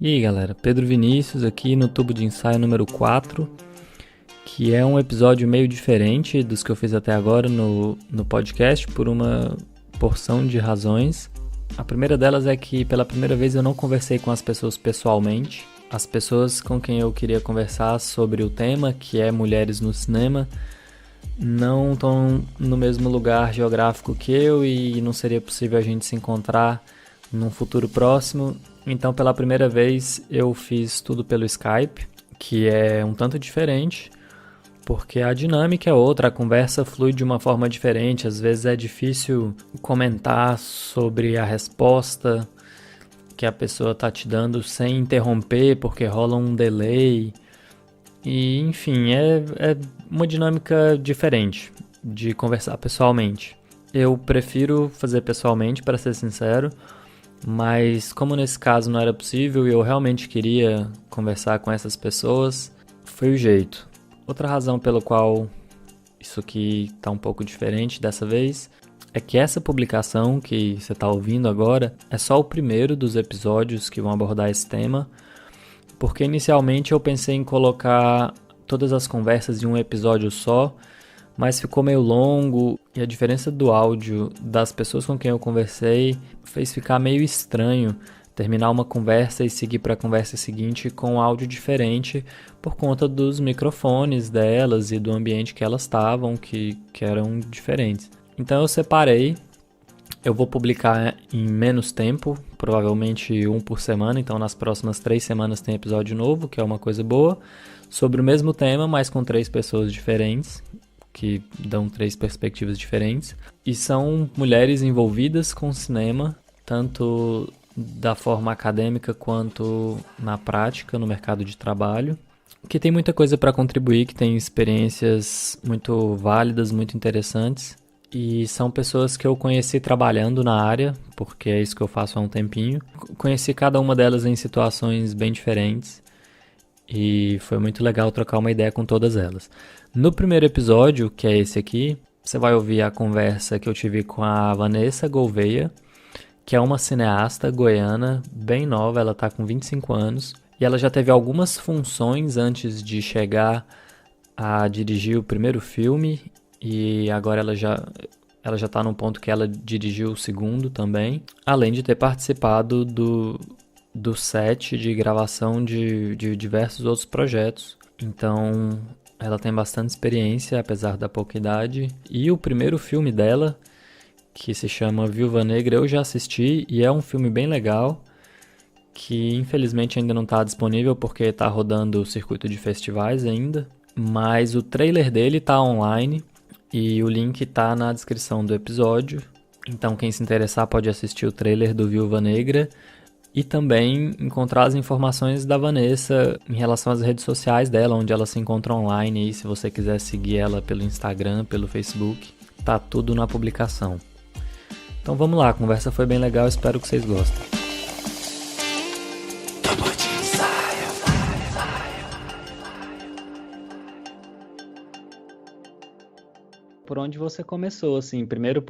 E aí galera, Pedro Vinícius aqui no Tubo de Ensaio número 4, que é um episódio meio diferente dos que eu fiz até agora no podcast por uma porção de razões. A primeira delas é que pela primeira vez eu não conversei com as pessoas pessoalmente. As pessoas com quem eu queria conversar sobre o tema, que é mulheres no cinema, não estão no mesmo lugar geográfico que eu e não seria possível a gente se encontrar num futuro próximo. Então, pela primeira vez, eu fiz tudo pelo Skype, que é um tanto diferente, porque a dinâmica é outra, a conversa flui de uma forma diferente. Às vezes é difícil comentar sobre a resposta que a pessoa está te dando sem interromper, porque rola um delay. E, enfim, é uma dinâmica diferente de conversar pessoalmente. Eu prefiro fazer pessoalmente, para ser sincero, mas como nesse caso não era possível e eu realmente queria conversar com essas pessoas, foi o jeito. Outra razão pela qual isso aqui está um pouco diferente dessa vez é que essa publicação que você está ouvindo agora é só o primeiro dos episódios que vão abordar esse tema, porque inicialmente eu pensei em colocar todas as conversas em um episódio só, mas ficou meio longo e a diferença do áudio das pessoas com quem eu conversei fez ficar meio estranho terminar uma conversa e seguir para a conversa seguinte com um áudio diferente por conta dos microfones delas e do ambiente que elas estavam, que eram diferentes. Então eu separei, eu vou publicar em menos tempo, provavelmente um por semana, então nas próximas 3 semanas tem episódio novo, que é uma coisa boa, sobre o mesmo tema, mas com 3 pessoas diferentes, que dão 3 perspectivas diferentes, e são mulheres envolvidas com cinema, tanto da forma acadêmica quanto na prática, no mercado de trabalho, que tem muita coisa para contribuir, que tem experiências muito válidas, muito interessantes, e são pessoas que eu conheci trabalhando na área, porque é isso que eu faço há um tempinho. Conheci cada uma delas em situações bem diferentes, e foi muito legal trocar uma ideia com todas elas. No primeiro episódio, que é esse aqui, você vai ouvir a conversa que eu tive com a Vanessa Gouveia, que é uma cineasta goiana bem nova, ela está com 25 anos, e ela já teve algumas funções antes de chegar a dirigir o primeiro filme, e agora ela já está num ponto que ela dirigiu o segundo também, além de ter participado do set de gravação de diversos outros projetos. Então, ela tem bastante experiência, apesar da pouca idade. E o primeiro filme dela, que se chama Viúva Negra, eu já assisti e é um filme bem legal, que infelizmente ainda não está disponível porque está rodando o circuito de festivais ainda. Mas o trailer dele está online e o link está na descrição do episódio. Então quem se interessar pode assistir o trailer do Viúva Negra e também encontrar as informações da Vanessa em relação às redes sociais dela, onde ela se encontra online. E se você quiser seguir ela pelo Instagram, pelo Facebook, tá tudo na publicação. Então vamos lá, a conversa foi bem legal, espero que vocês gostem. Por onde você começou, assim? Primeiro,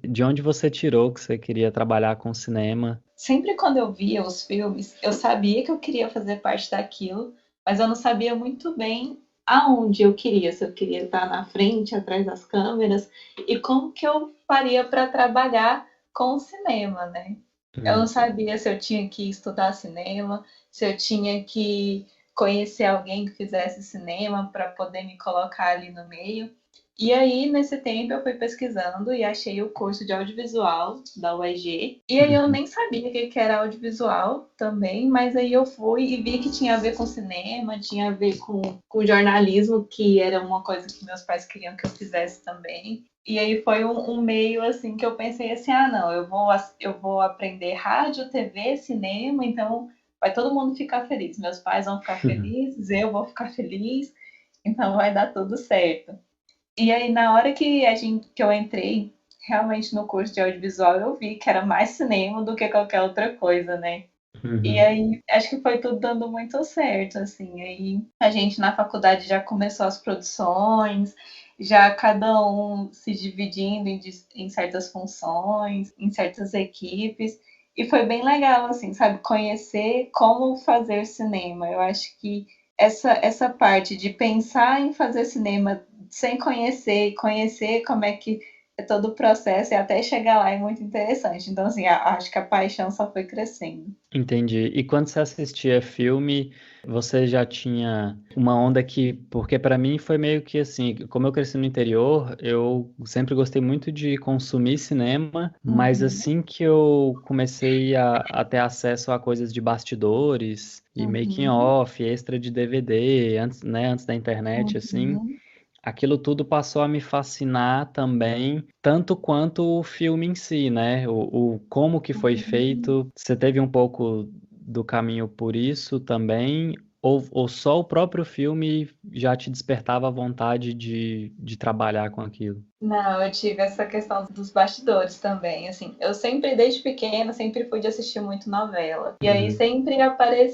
de onde você tirou que você queria trabalhar com cinema? Sempre quando eu via os filmes, eu sabia que eu queria fazer parte daquilo, mas eu não sabia muito bem aonde eu queria, se eu queria estar na frente, atrás das câmeras, e como que eu faria para trabalhar com o cinema, né? Eu não Hum. sabia se eu tinha que estudar cinema, se eu tinha que conhecer alguém que fizesse cinema para poder me colocar ali no meio. E aí, nesse tempo, eu fui pesquisando e achei o curso de audiovisual da UEG. E aí eu Uhum. nem sabia o que era audiovisual também, mas aí eu fui e vi que tinha a ver com cinema, tinha a ver com jornalismo, que era uma coisa que meus pais queriam que eu fizesse também. E aí foi um meio assim que eu pensei assim, ah não, eu vou aprender rádio, TV, cinema, então vai todo mundo ficar feliz. Meus pais vão ficar felizes, eu vou ficar feliz, então vai dar tudo certo. E aí, na hora que eu entrei realmente no curso de audiovisual, eu vi que era mais cinema do que qualquer outra coisa, né? E Uhum. aí, acho que foi tudo dando muito certo, assim. Aí, a gente na faculdade já começou as produções, já cada um se dividindo em certas funções, em certas equipes. E foi bem legal, assim, sabe? Conhecer como fazer cinema. Eu acho que essa parte de pensar em fazer cinema sem conhecer, e conhecer como é que é todo o processo e até chegar lá é muito interessante. Então, assim, acho que a paixão só foi crescendo. Entendi. E quando você assistia filme, você já tinha uma onda que, porque para mim foi meio que assim, como eu cresci no interior, eu sempre gostei muito de consumir cinema, mas Uhum, assim que eu comecei a ter acesso a coisas de bastidores e making uhum, off, extra de DVD, antes, né, antes da internet, assim, uhum, aquilo tudo passou a me fascinar também, tanto quanto o filme em si, né? O como que foi uhum. feito. Você teve um pouco do caminho por isso também, ou só o próprio filme já te despertava a vontade de trabalhar com aquilo? Não, eu tive essa questão dos bastidores também, assim, eu sempre, desde pequena, sempre fui de assistir muito novela, e aí Uhum. sempre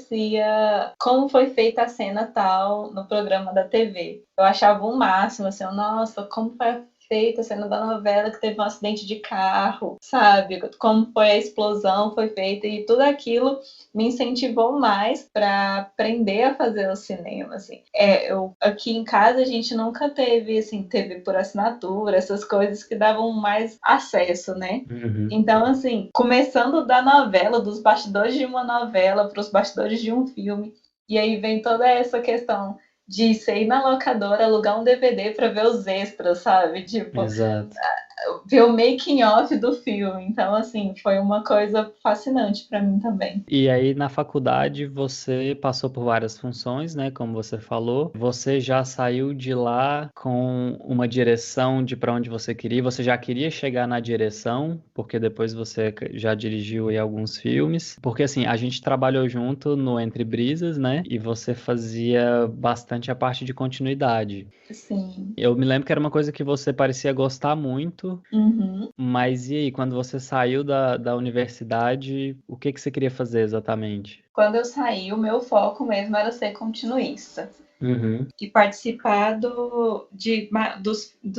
aparecia como foi feita a cena tal no programa da TV. Eu achava o máximo, assim, nossa, como foi feita a cena da novela que teve um acidente de carro, sabe? Como foi a explosão, foi feita, e tudo aquilo me incentivou mais para aprender a fazer o cinema, assim. Eu aqui em casa a gente nunca teve assim, TV por assinatura, essas coisas que davam mais acesso, né? Uhum. Então, assim, começando da novela, dos bastidores de uma novela para os bastidores de um filme, e aí vem toda essa questão de você ir na locadora, alugar um DVD para ver os extras, sabe? Tipo, Exato. ver o making off do filme. Então, assim, foi uma coisa fascinante para mim também. E aí, na faculdade, você passou por várias funções, né? Como você falou. Você já saiu de lá com uma direção de para onde você queria. Você já queria chegar na direção, porque depois você já dirigiu aí alguns filmes. Porque assim, a gente trabalhou junto no Entre Brisas, né? E você fazia bastante a parte de continuidade. Sim. Eu me lembro que era uma coisa que você parecia gostar muito. Uhum. Mas e aí, quando você saiu da universidade, o que que você queria fazer exatamente? Quando eu saí, o meu foco mesmo era ser continuista Uhum, e participar dos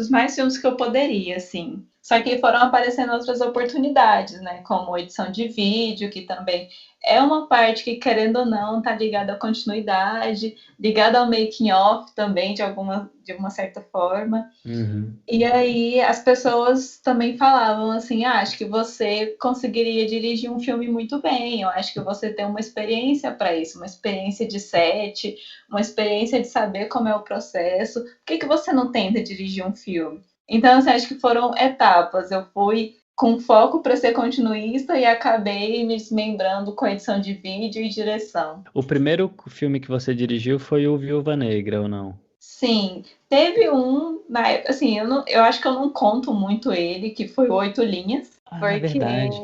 mais filmes que eu poderia, assim. Só que foram aparecendo outras oportunidades, né? Como edição de vídeo, que também é uma parte que, querendo ou não, tá ligada à continuidade, ligada ao making off também, de uma certa forma. uhum. E aí as pessoas também falavam assim: ah, acho que você conseguiria dirigir um filme muito bem, eu acho que você tem uma experiência para isso, uma experiência de set, uma experiência de saber como é o processo, por que você não tenta dirigir um filme? Então, assim, acho que foram etapas. Eu fui com foco para ser continuista e acabei me desmembrando com edição de vídeo e direção. O primeiro filme que você dirigiu foi o Viúva Negra, ou não? Sim, teve um, na época, assim, eu acho que eu não conto muito ele, que foi o Oito Linhas, Ah, porque, verdade.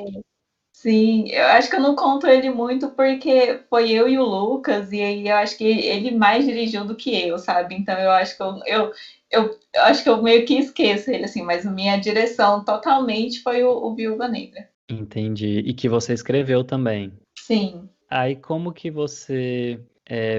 sim, eu acho que eu não conto ele muito porque foi eu e o Lucas, e aí eu acho que ele mais dirigiu do que eu, sabe? Então eu acho que eu acho que eu meio que esqueço ele, assim, mas a minha direção totalmente foi o Viúva Negra. Entendi. E que você escreveu também. Sim. Aí, como que você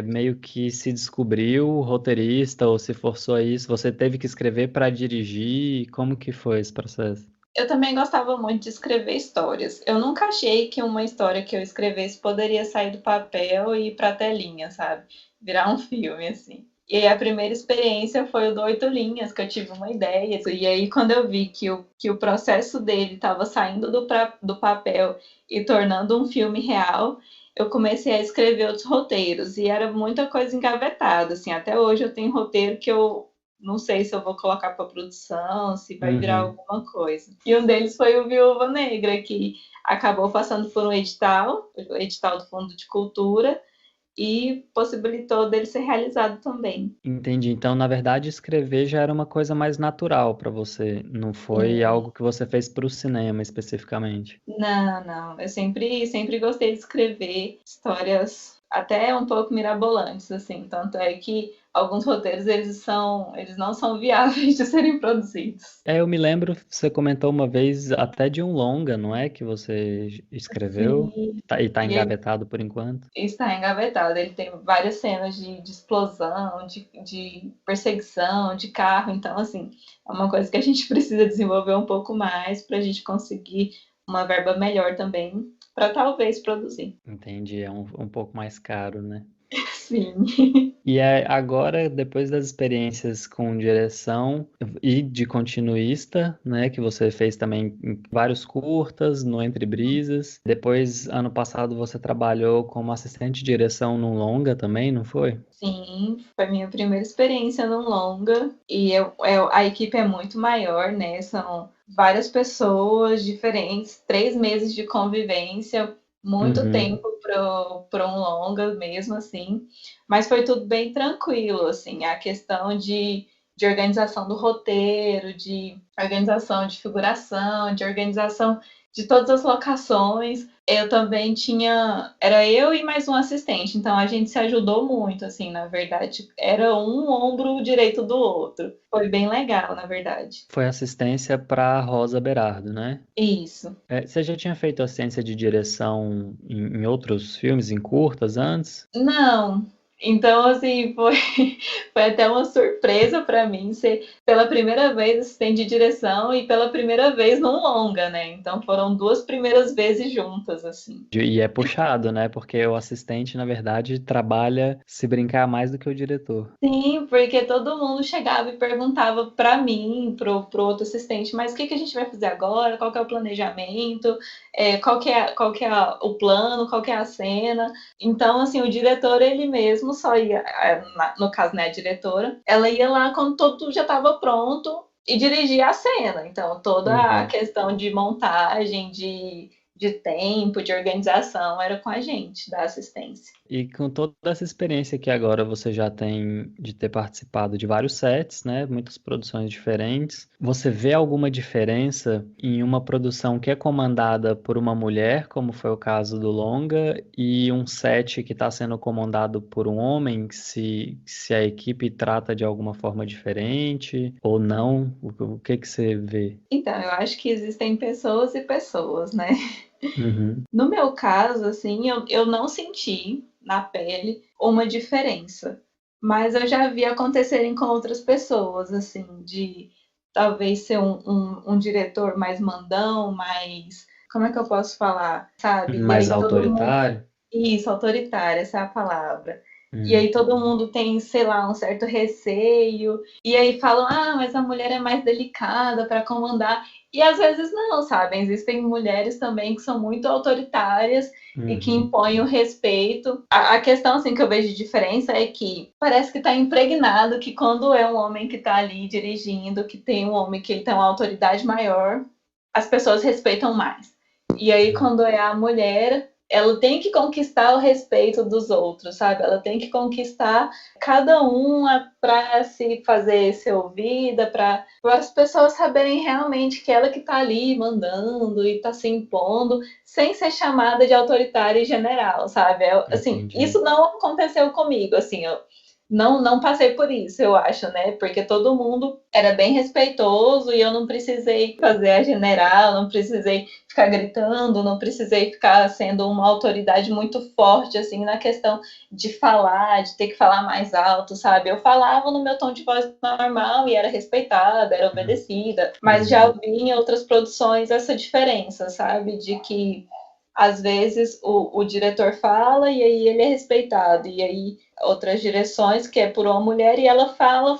meio que se descobriu roteirista ou se forçou a isso? Você teve que escrever para dirigir? Como que foi esse processo? Eu também gostava muito de escrever histórias. Eu nunca achei que uma história que eu escrevesse poderia sair do papel e ir para a telinha, sabe? Virar um filme, assim. E aí a primeira experiência foi o do Oito Linhas, que eu tive uma ideia. E aí quando eu vi que o processo dele estava saindo do papel e tornando um filme real, eu comecei a escrever outros roteiros. E era muita coisa engavetada, assim. Até hoje eu tenho roteiro que eu não sei se eu vou colocar para produção, se vai virar Uhum. alguma coisa. E um deles foi o Viúva Negra, que acabou passando por um edital, o edital do Fundo de Cultura, e possibilitou dele ser realizado também. Entendi. Então, na verdade, escrever já era uma coisa mais natural para você, não foi Sim. algo que você fez para o cinema especificamente. Não, não. Eu sempre gostei de escrever histórias até um pouco mirabolantes, assim. Tanto é que alguns roteiros eles não são viáveis de serem produzidos. Eu me lembro, você comentou uma vez até de um longa, não é? Que você escreveu Sim. e tá E ele engavetado por enquanto. está engavetado. Ele tem várias cenas de explosão, de perseguição, de carro. Então, assim, é uma coisa que a gente precisa desenvolver um pouco mais para a gente conseguir uma verba melhor também para talvez produzir. Entendi, é um pouco mais caro, né? Sim. E agora, depois das experiências com direção e de continuista, né, que você fez também em vários curtas, no Entre Brisas. Depois, ano passado, você trabalhou como assistente de direção num longa também, não foi? Sim, foi minha primeira experiência no longa e a equipe é muito maior, né? São várias pessoas diferentes, 3 meses de convivência, muito Uhum. tempo para um longa mesmo, assim. Mas foi tudo bem tranquilo, assim. A questão de organização do roteiro, de organização de figuração, de organização de todas as locações. Eu também tinha. Era eu e mais um assistente, então a gente se ajudou muito, assim, na verdade. Era um ombro direito do outro. Foi bem legal, na verdade. Foi assistência para Rosa Berardo, né? Isso. Você já tinha feito assistência de direção em outros filmes, em curtas antes? Não. Então, assim, foi até uma surpresa para mim ser pela primeira vez assistente de direção e pela primeira vez num longa, né? Então foram 2 primeiras vezes juntas, assim. E é puxado, né? Porque o assistente, na verdade, trabalha se brincar mais do que o diretor. Sim, porque todo mundo chegava e perguntava para mim, pro outro assistente, mas o que que a gente vai fazer agora? Qual que é o planejamento? O plano? Qual que é a cena? Então, assim, o diretor, ele mesmo só ia, no caso, né, a diretora, ela ia lá quando tudo já estava pronto e dirigia a cena. Então, toda a Uhum. questão de montagem, de tempo, de organização, era com a gente, da assistência. E com toda essa experiência que agora você já tem de ter participado de vários sets, né? Muitas produções diferentes. Você vê alguma diferença em uma produção que é comandada por uma mulher, como foi o caso do Longa, e um set que está sendo comandado por um homem, se a equipe trata de alguma forma diferente ou não? O que que você vê? Então, eu acho que existem pessoas e pessoas, né? Uhum. No meu caso, assim, eu não senti na pele uma diferença, mas eu já vi acontecerem com outras pessoas, assim, de talvez ser um diretor mais mandão, mais. Como é que eu posso falar? Sabe? E Mais aí todo mundo. autoritário? Isso, autoritária, essa é a palavra. E Hum. aí todo mundo tem, sei lá, um certo receio. E aí falam, ah, mas a mulher é mais delicada para comandar. E às vezes não, sabe? Existem mulheres também que são muito autoritárias e que Uhum. impõem o respeito. A questão, assim, que eu vejo de diferença é que parece que está impregnado que quando é um homem que está ali dirigindo, que tem um homem que ele tem uma autoridade maior, as pessoas respeitam mais. E aí, quando é a mulher, ela tem que conquistar o respeito dos outros, sabe? Ela tem que conquistar cada uma para se fazer ser ouvida, para as pessoas saberem realmente que ela que está ali mandando e está se impondo, sem ser chamada de autoritária e general, sabe? Assim, Entendi. isso não aconteceu comigo, assim, eu não passei por isso, eu acho, né? Porque todo mundo era bem respeitoso e eu não precisei fazer a general, não precisei ficar gritando, não precisei ficar sendo uma autoridade muito forte, assim, na questão de falar, de ter que falar mais alto, sabe? Eu falava no meu tom de voz normal e era respeitada, era obedecida, mas já Uhum. vi em outras produções essa diferença, sabe? De que às vezes o diretor fala e aí ele é respeitado, e aí outras direções que é por uma mulher e ela fala,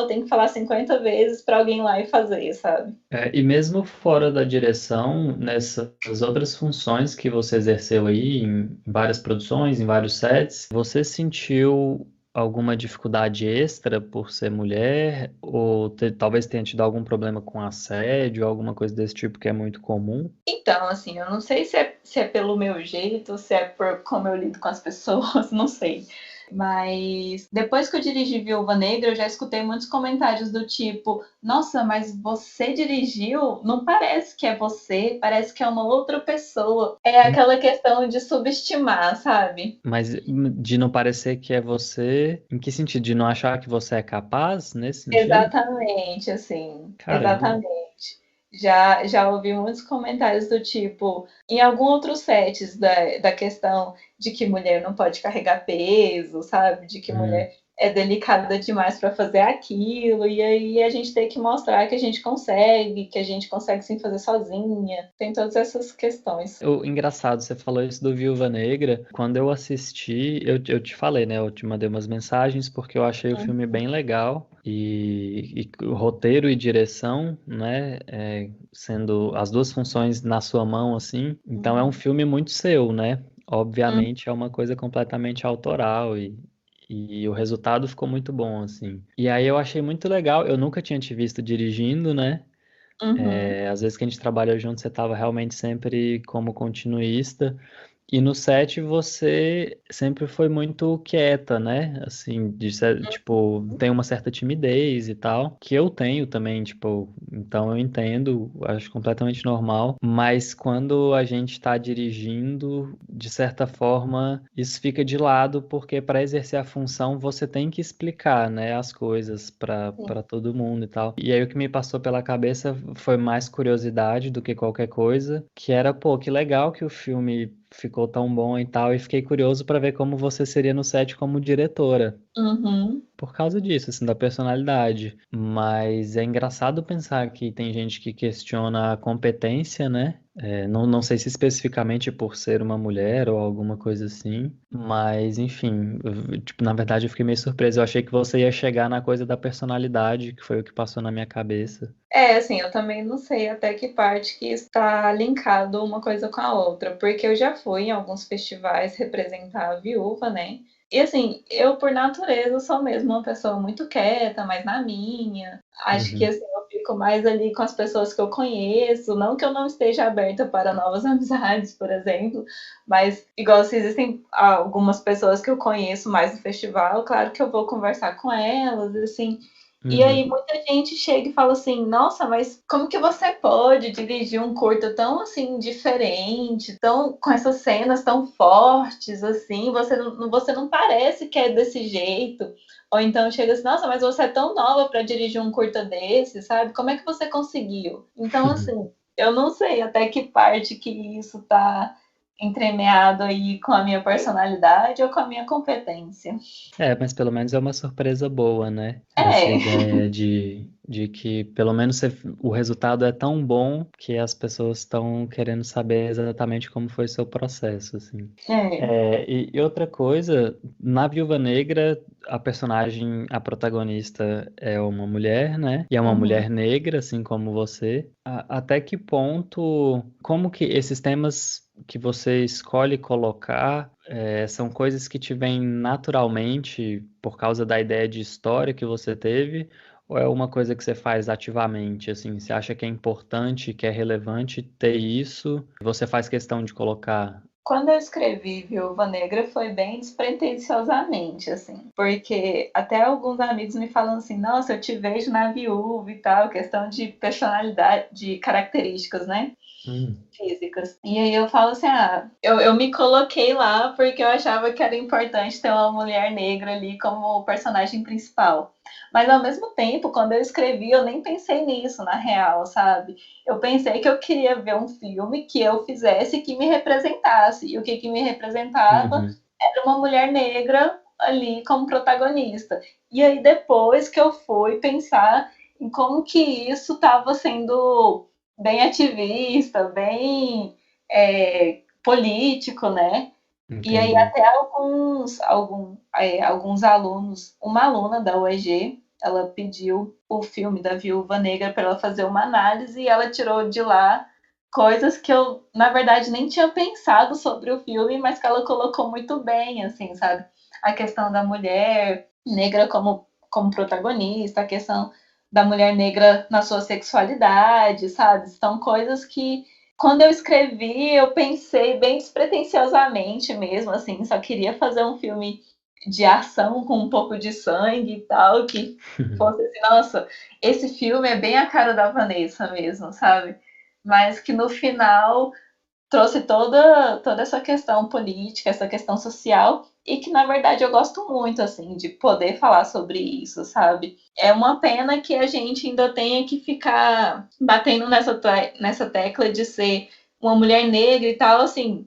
tem que falar 50 vezes para alguém lá e fazer, sabe? E mesmo fora da direção, nessas outras funções que você exerceu aí, em várias produções, em vários sets, você sentiu alguma dificuldade extra por ser mulher? Ou talvez tenha tido algum problema com assédio, alguma coisa desse tipo que é muito comum? Então, assim, eu não sei se é pelo meu jeito, se é por como eu lido com as pessoas, não sei. Mas depois que eu dirigi Viúva Negra, eu já escutei muitos comentários do tipo: Nossa, mas você dirigiu? Não parece que é você, parece que é uma outra pessoa. É aquela questão de subestimar, sabe? Mas de não parecer que é você, em que sentido? De não achar que você é capaz nesse sentido? Exatamente, assim, Caramba. exatamente. Já ouvi muitos comentários do tipo, em alguns outros sets da questão de que mulher não pode carregar peso, sabe? De que Hum. mulher é delicada demais para fazer aquilo, e aí a gente tem que mostrar que a gente consegue sim fazer sozinha. Tem todas essas questões. O engraçado, você falou isso do Viúva Negra. Quando eu assisti, eu te falei, né? Eu te mandei umas mensagens porque eu achei o filme bem legal. E o roteiro e direção, né? Sendo as duas funções na sua mão, assim. Então é um filme muito seu, né? Obviamente é uma coisa completamente autoral e o resultado ficou muito bom, assim. E aí eu achei muito legal. Eu nunca tinha te visto dirigindo, né? Uhum. Às vezes que a gente trabalha junto, você estava realmente sempre como continuista. E no set você sempre foi muito quieta, né? Assim, tipo, tem uma certa timidez e tal, que eu tenho também, tipo, então eu entendo, acho completamente normal, mas quando a gente tá dirigindo, de certa forma, isso fica de lado, porque para exercer a função você tem que explicar, né, as coisas para todo mundo e tal. E aí o que me passou pela cabeça foi mais curiosidade do que qualquer coisa, que era, pô, que legal que o filme ficou tão bom e tal, e fiquei curioso para ver como você seria no set como diretora. Uhum. Por causa disso, assim, da personalidade. Mas é engraçado pensar que tem gente que questiona a competência, né? Não sei se especificamente por ser uma mulher ou alguma coisa assim, mas enfim, tipo, na verdade eu fiquei meio surpreso. Eu achei que você ia chegar na coisa da personalidade, que foi o que passou na minha cabeça. Assim, eu também não sei até que parte que está linkado uma coisa com a outra, porque eu já fui em alguns festivais representar a viúva, né? E assim, eu por natureza sou mesmo uma pessoa muito quieta, mais na minha. Acho que Uhum. assim, eu fico mais ali com as pessoas que eu conheço, não que eu não esteja aberta para novas amizades, por exemplo, mas igual se existem algumas pessoas que eu conheço mais no festival, claro que eu vou conversar com elas, assim, e aí Uhum. muita gente chega e fala assim, nossa, mas como que você pode dirigir um curta tão assim diferente, tão com essas cenas tão fortes assim, você não parece que é desse jeito. Ou então chega assim, nossa, mas você é tão nova para dirigir um curta desse, sabe? Como é que você conseguiu? Então assim, eu não sei até que parte que isso tá entremeado aí com a minha personalidade ou com a minha competência. Mas pelo menos é uma surpresa boa, né? Essa É, ideia de que pelo menos o resultado é tão bom que as pessoas estão querendo saber exatamente como foi seu processo, assim. é. E outra coisa, na Viúva Negra, a personagem, a protagonista é uma mulher, né? E é uma Uhum. mulher negra, assim como você. Até que ponto, como que esses temas que você escolhe colocar são coisas que te vêm naturalmente por causa da ideia de história que você teve? Ou é uma coisa que você faz ativamente, assim? Você acha que é importante, que é relevante ter isso? Você faz questão de colocar? Quando eu escrevi Viúva Negra foi bem despretensiosamente, assim, porque até alguns amigos me falam assim, nossa, eu te vejo na viúva e tal, questão de personalidade, de características, né? Hum. Físicas. E aí eu falo assim, eu me coloquei lá porque eu achava que era importante ter uma mulher negra ali como personagem principal. Mas ao mesmo tempo, quando eu escrevi, eu nem pensei nisso na real, sabe? Eu pensei que eu queria ver um filme que eu fizesse que me representasse. E o que me representava Uhum. era uma mulher negra ali como protagonista. E aí depois que eu fui pensar em como que isso estava sendo bem ativista, bem político, né? E aí Entendi. até alguns alunos, uma aluna da UEG, ela pediu o filme da Viúva Negra para ela fazer uma análise e ela tirou de lá coisas que eu, na verdade, nem tinha pensado sobre o filme, mas que ela colocou muito bem, assim, sabe? A questão da mulher negra como protagonista, a questão da mulher negra na sua sexualidade, sabe? São coisas que quando eu escrevi, eu pensei bem despretensiosamente mesmo, assim, só queria fazer um filme de ação com um pouco de sangue e tal, que fosse assim, nossa, esse filme é bem a cara da Vanessa mesmo, sabe? Mas que no final trouxe toda essa questão política, essa questão social, e que na verdade eu gosto muito, assim, de poder falar sobre isso, sabe? É uma pena que a gente ainda tenha que ficar batendo nessa tecla de ser uma mulher negra e tal, assim,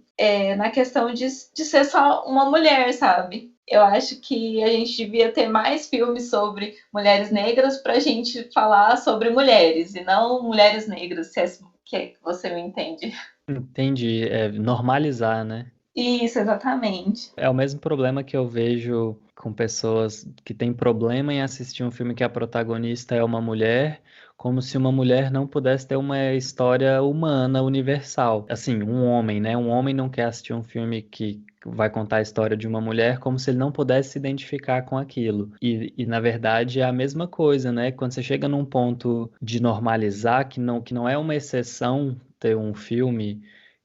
na questão de ser só uma mulher, sabe? Eu acho que a gente devia ter mais filmes sobre mulheres negras pra gente falar sobre mulheres, e não mulheres negras, se é que você me entende. Entendi. É normalizar, né? Isso, exatamente. É o mesmo problema que eu vejo com pessoas que têm problema em assistir um filme que a protagonista é uma mulher, como se uma mulher não pudesse ter uma história humana, universal. Assim, um homem, né? Um homem não quer assistir um filme que vai contar a história de uma mulher como se ele não pudesse se identificar com aquilo. Na verdade, é a mesma coisa, né? Quando você chega num ponto de normalizar, que não é uma exceção ter um filme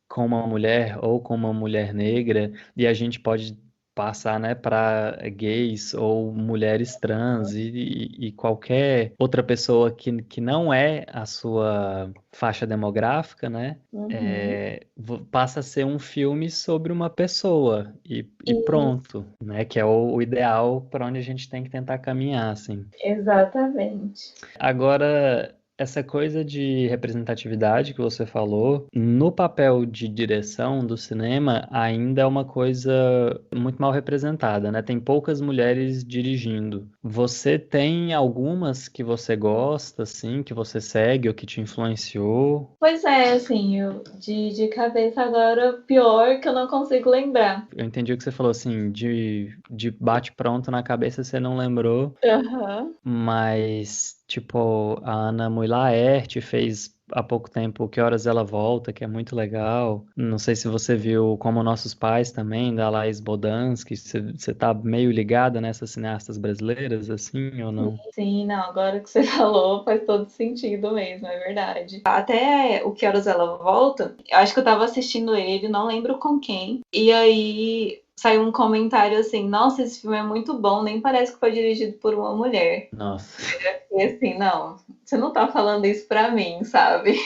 com uma mulher ou com uma mulher negra, e a gente pode passar, né, para gays ou mulheres trans e qualquer outra pessoa que não é a sua faixa demográfica, né, Uhum. passa a ser um filme sobre uma pessoa e E, pronto, né, que é o ideal para onde a gente tem que tentar caminhar, assim. exatamente. Agora, essa coisa de representatividade que você falou, no papel de direção do cinema, ainda é uma coisa muito mal representada, né? Tem poucas mulheres dirigindo. Você tem algumas que você gosta, assim, que você segue ou que te influenciou? Pois é, assim, de cabeça agora, pior que eu não consigo lembrar. Eu entendi o que você falou, assim, de bate-pronto na cabeça você não lembrou. Aham. Mas, tipo, a Ana Mui Laerte fez há pouco tempo Que Horas Ela Volta, que é muito legal. Não sei se você viu Como Nossos Pais também, da Laís Bodansky. Você tá meio ligada nessas cineastas brasileiras, assim, ou não? Sim, não, agora que você falou faz todo sentido mesmo, é verdade. Até o Que Horas Ela Volta, eu acho que eu tava assistindo ele, não lembro com quem, e aí saiu um comentário assim, nossa, esse filme é muito bom, nem parece que foi dirigido por uma mulher. Nossa. E assim, não, você não tá falando isso pra mim, sabe?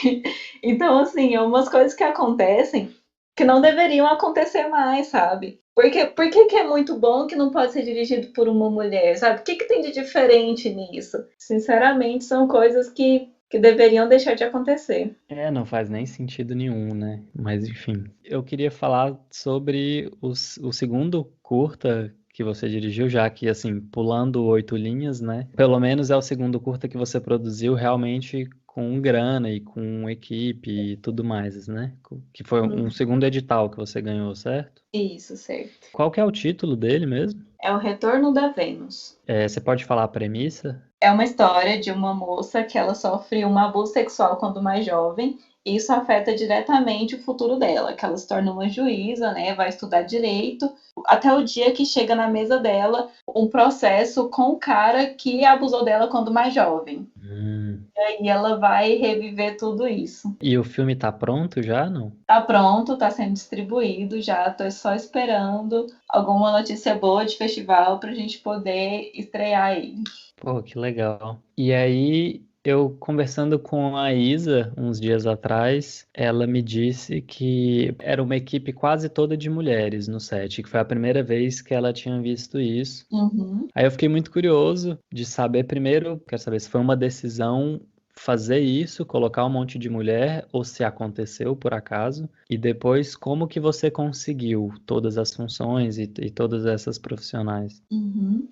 Então, assim, é umas coisas que acontecem que não deveriam acontecer mais, sabe? Por que que é muito bom que não pode ser dirigido por uma mulher, sabe? O que que tem de diferente nisso? Sinceramente, são coisas que deveriam deixar de acontecer. É, não faz nem sentido nenhum, né? Mas enfim. Eu queria falar sobre o segundo curta que você dirigiu, já que, assim, pulando 8 linhas, né? Pelo menos é o segundo curta que você produziu realmente com grana e com equipe e tudo mais, né? Que foi um segundo edital que você ganhou, certo? Isso, certo. Qual que é o título dele mesmo? É o Retorno da Vênus. Você pode falar a premissa? É uma história de uma moça que ela sofre um abuso sexual quando mais jovem, e isso afeta diretamente o futuro dela, que ela se torna uma juíza, né, vai estudar direito, até o dia que chega na mesa dela um processo com o cara que abusou dela quando mais jovem. Hum. E aí ela vai reviver tudo isso. E o filme tá pronto já, não? Tá pronto, tá sendo distribuído já, tô só esperando alguma notícia boa de festival pra gente poder estrear ele. Pô, que legal. E aí, eu conversando com a Isa uns dias atrás, ela me disse que era uma equipe quase toda de mulheres no set, que foi a primeira vez que ela tinha visto isso. Uhum. Aí eu fiquei muito curioso de saber, primeiro, quero saber se foi uma decisão fazer isso, colocar um monte de mulher, ou se aconteceu por acaso, e depois como que você conseguiu todas as funções e todas essas profissionais. Uhum.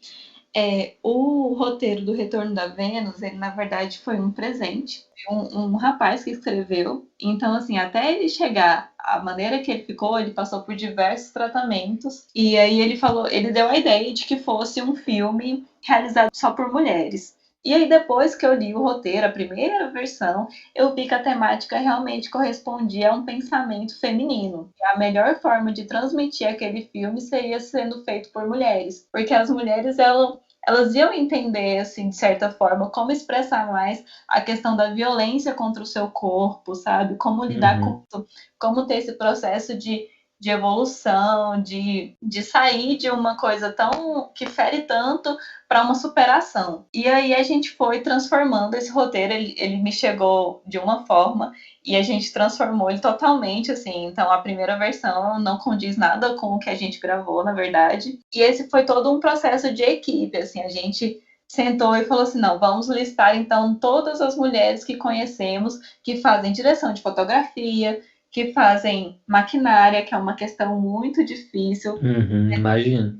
O roteiro do Retorno da Vênus, ele na verdade foi um presente. Um rapaz que escreveu. Então, assim, até ele chegar, a maneira que ele ficou, ele passou por diversos tratamentos. E aí ele falou, ele deu a ideia de que fosse um filme realizado só por mulheres. E aí, depois que eu li o roteiro, a primeira versão, eu vi que a temática realmente correspondia a um pensamento feminino. A melhor forma de transmitir aquele filme seria sendo feito por mulheres. Porque as mulheres, elas iam entender, assim, de certa forma, como expressar mais a questão da violência contra o seu corpo, sabe? Como lidar com Uhum. isso, como ter esse processo de evolução, de sair de uma coisa tão que fere tanto para uma superação. E aí a gente foi transformando esse roteiro, ele me chegou de uma forma e a gente transformou ele totalmente, assim. Então a primeira versão não condiz nada com o que a gente gravou, na verdade. E esse foi todo um processo de equipe, assim, a gente sentou e falou assim, não, vamos listar então todas as mulheres que conhecemos que fazem direção de fotografia, que fazem maquinária, que é uma questão muito difícil. Imagino.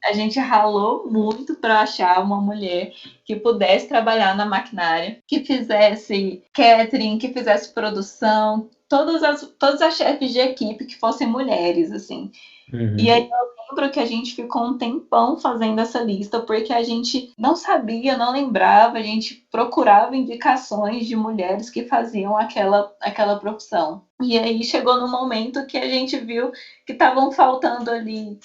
A gente ralou muito para achar uma mulher que pudesse trabalhar na maquinária, que fizesse catering, que fizesse produção, todas as chefes de equipe que fossem mulheres, assim. E aí eu lembro que a gente ficou um tempão fazendo essa lista, porque a gente não sabia, não lembrava, a gente procurava indicações de mulheres que faziam aquela profissão. E aí chegou no momento que a gente viu que estavam faltando ali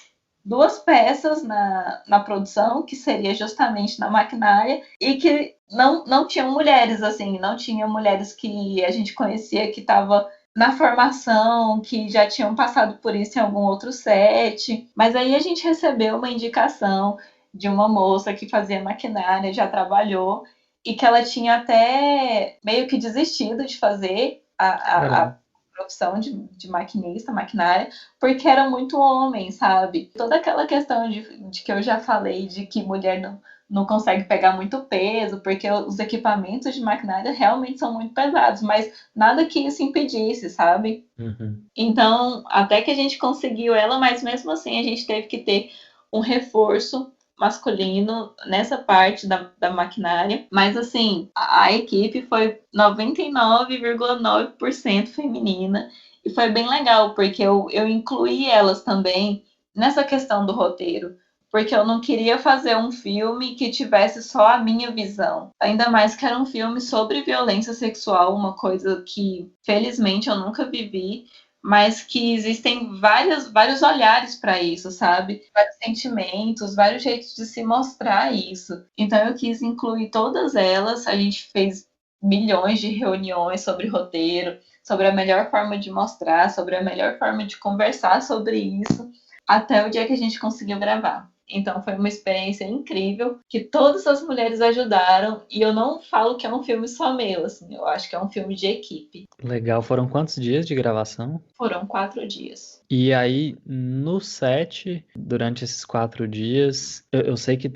duas peças na produção, que seria justamente na maquinária, e que não tinham mulheres, assim, não tinha mulheres que a gente conhecia que estava na formação, que já tinham passado por isso em algum outro set. Mas aí a gente recebeu uma indicação de uma moça que fazia maquinária, já trabalhou, e que ela tinha até meio que desistido de fazer a profissão de maquinista, maquinária, porque era muito homem, sabe? Toda aquela questão de que eu já falei, de que mulher não consegue pegar muito peso, porque os equipamentos de maquinária realmente são muito pesados, mas nada que isso impedisse, sabe? Então, até que a gente conseguiu ela, mas mesmo assim a gente teve que ter um reforço masculino nessa parte da maquinária. Mas assim, a equipe foi 99,9% feminina e foi bem legal, porque eu incluí elas também nessa questão do roteiro. Porque eu não queria fazer um filme que tivesse só a minha visão. Ainda mais que era um filme sobre violência sexual, uma coisa que, felizmente, eu nunca vivi, mas que existem vários olhares para isso, sabe? Vários sentimentos, vários jeitos de se mostrar isso. Então eu quis incluir todas elas. A gente fez milhões de reuniões sobre roteiro, sobre a melhor forma de mostrar, sobre a melhor forma de conversar sobre isso, até o dia que a gente conseguiu gravar. Então foi uma experiência incrível, que todas as mulheres ajudaram, e eu não falo que é um filme só meu, assim, eu acho que é um filme de equipe. Legal. Foram quantos dias de gravação? Foram 4 dias. E aí, no set, durante esses 4 dias, eu sei que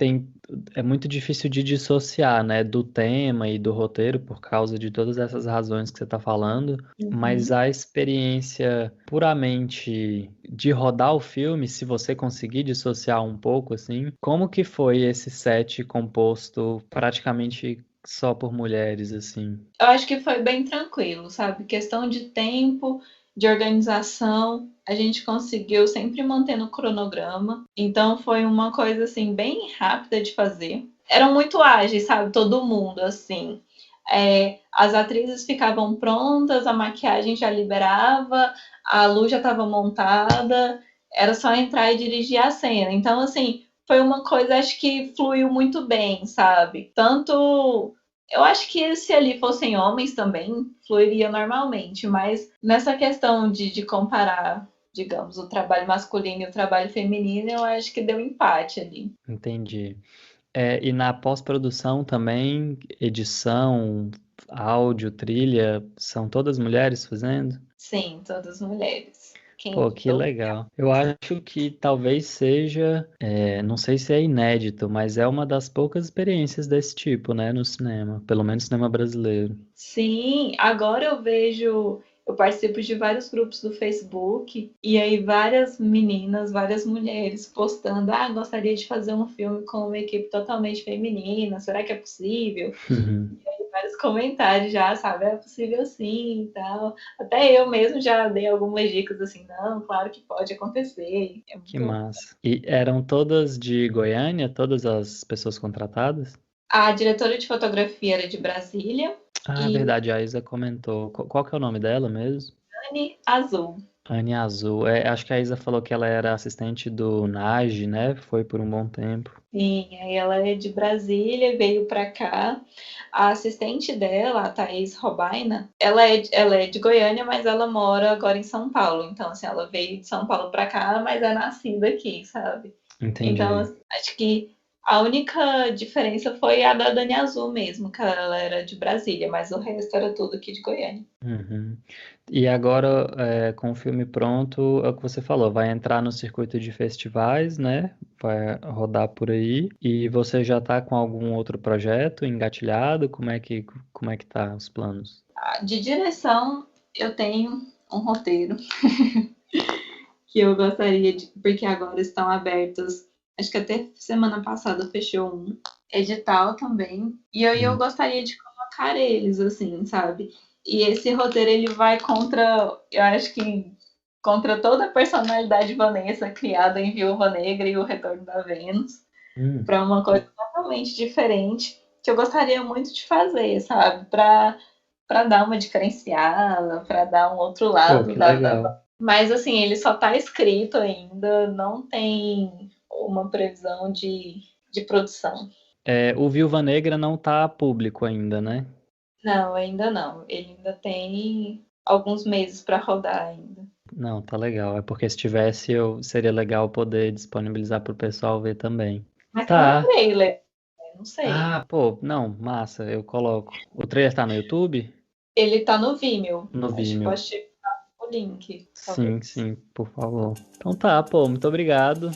é muito difícil de dissociar, né, do tema e do roteiro por causa de todas essas razões que você está falando, mas a experiência puramente de rodar o filme, se você conseguir dissociar um pouco, assim, como que foi esse set composto praticamente só por mulheres, assim? Eu acho que foi bem tranquilo, sabe? Questão de tempo, de organização, a gente conseguiu sempre manter no cronograma. Então foi uma coisa assim bem rápida de fazer. Eram muito ágeis, sabe? Todo mundo assim. As atrizes ficavam prontas, a maquiagem já liberava, a luz já estava montada, era só entrar e dirigir a cena. Então, assim, foi uma coisa, acho que fluiu muito bem, sabe? Tanto eu acho que se ali fossem homens também, fluiria normalmente, mas nessa questão de comparar, digamos, o trabalho masculino e o trabalho feminino, eu acho que deu empate ali. Entendi. E na pós-produção também, edição, áudio, trilha, são todas mulheres fazendo? Sim, todas mulheres. Quem Pô, que editou? legal. Eu acho que talvez seja, não sei se é inédito, mas é uma das poucas experiências desse tipo, né, no cinema, pelo menos cinema brasileiro. Sim, agora eu vejo, eu participo de vários grupos do Facebook e aí várias meninas, várias mulheres postando, gostaria de fazer um filme com uma equipe totalmente feminina, será que é possível? Vários comentários já, sabe? É possível sim e tal. Até eu mesmo já dei algumas dicas assim, não, claro que pode acontecer. É Que muito... massa. E eram todas de Goiânia, todas as pessoas contratadas? A diretora de fotografia era de Brasília Ah, é e verdade, a Isa comentou. Qual que é o nome dela mesmo? Anne Azul. Anne Azul. Acho que a Isa falou que ela era assistente do Nage, né? Foi por um bom tempo. Sim, aí ela é de Brasília, veio para cá. A assistente dela, a Thaís Robaina, ela é de Goiânia, mas ela mora agora em São Paulo. Então, assim, ela veio de São Paulo para cá, mas é nascida aqui, sabe? Então, Entendi. acho que a única diferença foi a da Dani Azul mesmo, que ela era de Brasília, mas o resto era tudo aqui de Goiânia. Uhum. E agora, com o filme pronto, é o que você falou, vai entrar no circuito de festivais, né? Vai rodar por aí. E você já está com algum outro projeto engatilhado? Como é que tá os planos? De direção, eu tenho um roteiro que eu gostaria de, porque agora estão abertos, acho que até semana passada fechou um edital também, e eu gostaria de colocar eles, assim, sabe? E esse roteiro, ele vai contra, eu acho que contra toda a personalidade Vanessa criada em Viúva Negra e O Retorno da Vênus, para uma coisa totalmente diferente, que eu gostaria muito de fazer, sabe? Para dar uma diferenciada, para dar um outro Pô, lado que da. legal. Mas assim, ele só está escrito ainda, não tem uma previsão de produção. O Viúva Negra não tá público ainda, né? Não, ainda não. Ele ainda tem alguns meses para rodar ainda. Não, tá legal. É porque se tivesse, seria legal poder disponibilizar pro pessoal ver também. Mas tem um Tá. trailer, não sei. Ah, pô, não, massa, eu coloco. O trailer tá no YouTube? Ele tá no Vimeo. No Acho que Vimeo. pode ter o link, Sim, talvez. sim, por favor. Então tá, pô, muito obrigado.